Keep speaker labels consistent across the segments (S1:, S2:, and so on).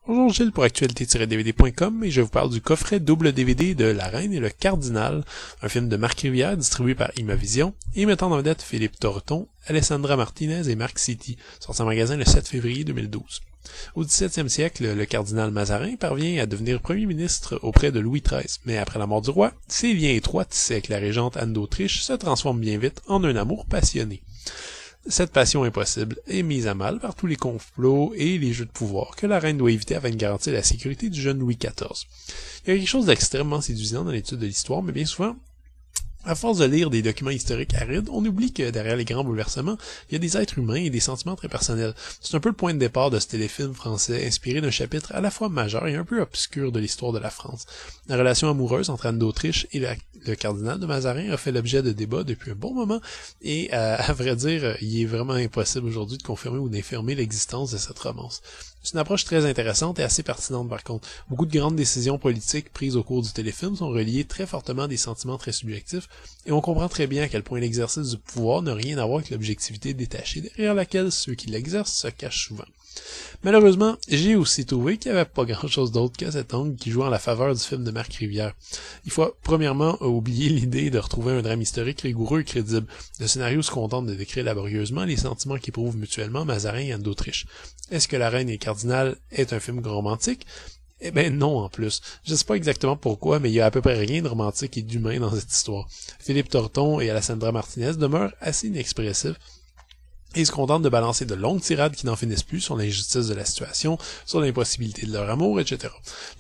S1: Bonjour Gilles pour actualité-dvd.com et je vous parle du coffret double DVD de La Reine et le Cardinal, un film de Marc Rivière distribué par Imavision et mettant en vedette Philippe Torreton, Alessandra Martinez et Marc City, sorti en magasin le 7 février 2012. Au XVIIe siècle, le cardinal Mazarin parvient à devenir premier ministre auprès de Louis XIII, mais après la mort du roi, ses liens étroits tissés avec la régente Anne d'Autriche se transforment bien vite en un amour passionné. Cette passion impossible est mise à mal par tous les complots et les jeux de pouvoir que la reine doit éviter afin de garantir la sécurité du jeune Louis XIV. Il y a quelque chose d'extrêmement séduisant dans l'étude de l'histoire, mais bien souvent, à force de lire des documents historiques arides, on oublie que derrière les grands bouleversements, il y a des êtres humains et des sentiments très personnels. C'est un peu le point de départ de ce téléfilm français, inspiré d'un chapitre à la fois majeur et un peu obscur de l'histoire de la France. La relation amoureuse entre Anne d'Autriche et le cardinal de Mazarin a fait l'objet de débats depuis un bon moment, et à vrai dire, il est vraiment impossible aujourd'hui de confirmer ou d'infirmer l'existence de cette romance. C'est une approche très intéressante et assez pertinente par contre. Beaucoup de grandes décisions politiques prises au cours du téléfilm sont reliées très fortement à des sentiments très subjectifs, et on comprend très bien à quel point l'exercice du pouvoir n'a rien à voir avec l'objectivité détachée derrière laquelle ceux qui l'exercent se cachent souvent. Malheureusement, j'ai aussi trouvé qu'il n'y avait pas grand-chose d'autre que cet angle qui joue en la faveur du film de Marc Rivière. Il faut premièrement oublier l'idée de retrouver un drame historique rigoureux et crédible. Le scénario se contente de décrire laborieusement les sentiments qu'éprouvent mutuellement Mazarin et Anne d'Autriche. Est-ce que La Reine et le Cardinal est un film romantique? Eh ben non en plus. Je sais pas exactement pourquoi, mais il y a à peu près rien de romantique et d'humain dans cette histoire. Philippe Torreton et Alessandra Martinez demeurent assez inexpressifs, et se contentent de balancer de longues tirades qui n'en finissent plus sur l'injustice de la situation, sur l'impossibilité de leur amour, etc.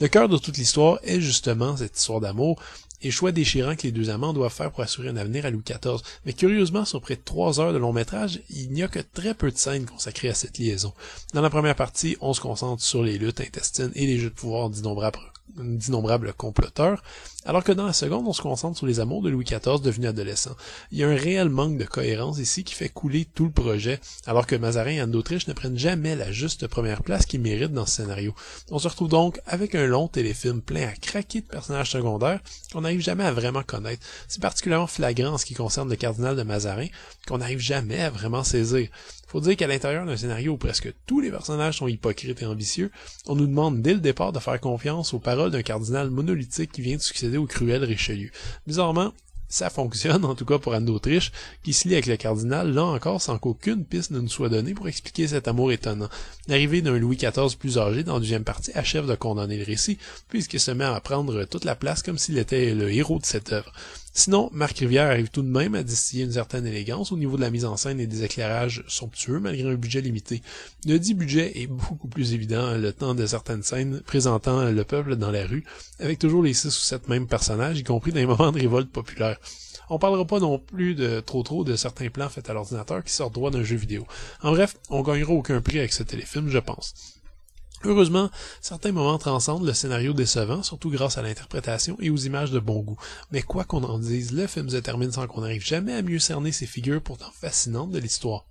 S1: Le cœur de toute l'histoire est justement cette histoire d'amour, et le choix déchirant que les deux amants doivent faire pour assurer un avenir à Louis XIV. Mais curieusement, sur près de 3 heures de long métrage, il n'y a que très peu de scènes consacrées à cette liaison. Dans la première partie, on se concentre sur les luttes intestines et les jeux de pouvoir d'innombrables comploteurs, alors que dans la seconde, on se concentre sur les amours de Louis XIV devenu adolescent. Il y a un réel manque de cohérence ici qui fait couler tout le projet, alors que Mazarin et Anne d'Autriche ne prennent jamais la juste première place qu'ils méritent dans ce scénario. On se retrouve donc avec un long téléfilm plein à craquer de personnages secondaires qu'on n'arrive jamais à vraiment connaître. C'est particulièrement flagrant en ce qui concerne le cardinal de Mazarin, qu'on n'arrive jamais à vraiment saisir. Faut dire qu'à l'intérieur d'un scénario où presque tous les personnages sont hypocrites et ambitieux, on nous demande dès le départ de faire confiance aux paroles d'un cardinal monolithique qui vient de succéder au cruel Richelieu. Bizarrement, ça fonctionne, en tout cas pour Anne d'Autriche, qui se lie avec le cardinal, là encore sans qu'aucune piste ne nous soit donnée pour expliquer cet amour étonnant. L'arrivée d'un Louis XIV plus âgé dans la deuxième partie achève de condamner le récit, puisqu'il se met à prendre toute la place comme s'il était le héros de cette œuvre. Sinon, Marc Rivière arrive tout de même à distiller une certaine élégance au niveau de la mise en scène et des éclairages somptueux malgré un budget limité. Le dit budget est beaucoup plus évident le temps de certaines scènes présentant le peuple dans la rue, avec toujours les 6 ou 7 mêmes personnages, y compris dans les moments de révolte populaire. On parlera pas non plus de trop de certains plans faits à l'ordinateur qui sortent droit d'un jeu vidéo. En bref, on gagnera aucun prix avec ce téléfilm, je pense. Heureusement, certains moments transcendent le scénario décevant, surtout grâce à l'interprétation et aux images de bon goût. Mais quoi qu'on en dise, le film se termine sans qu'on n'arrive jamais à mieux cerner ces figures pourtant fascinantes de l'histoire.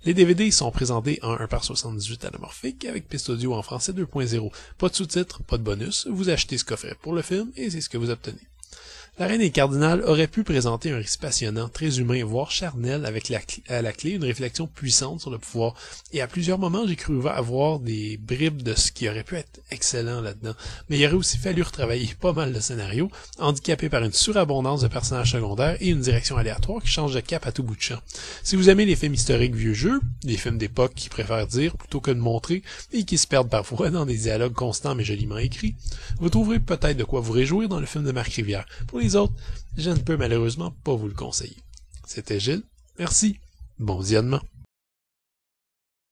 S1: Les DVD sont présentés en 1/78 anamorphique avec piste audio en français 2.0. Pas de sous-titres, pas de bonus, vous achetez ce coffret pour le film et c'est ce que vous obtenez. La Reine et le Cardinal aurait pu présenter un récit passionnant, très humain, voire charnel, avec à la clé une réflexion puissante sur le pouvoir. Et à plusieurs moments, j'ai cru avoir des bribes de ce qui aurait pu être excellent là-dedans. Mais il aurait aussi fallu retravailler pas mal le scénario, handicapé par une surabondance de personnages secondaires et une direction aléatoire qui change de cap à tout bout de champ. Si vous aimez les films historiques vieux jeux, les films d'époque qui préfèrent dire plutôt que de montrer, et qui se perdent parfois dans des dialogues constants mais joliment écrits, vous trouverez peut-être de quoi vous réjouir dans le film de Marc Rivière. Pour les autres, je ne peux malheureusement pas vous le conseiller. C'était Gilles. Merci. Bon visionnement.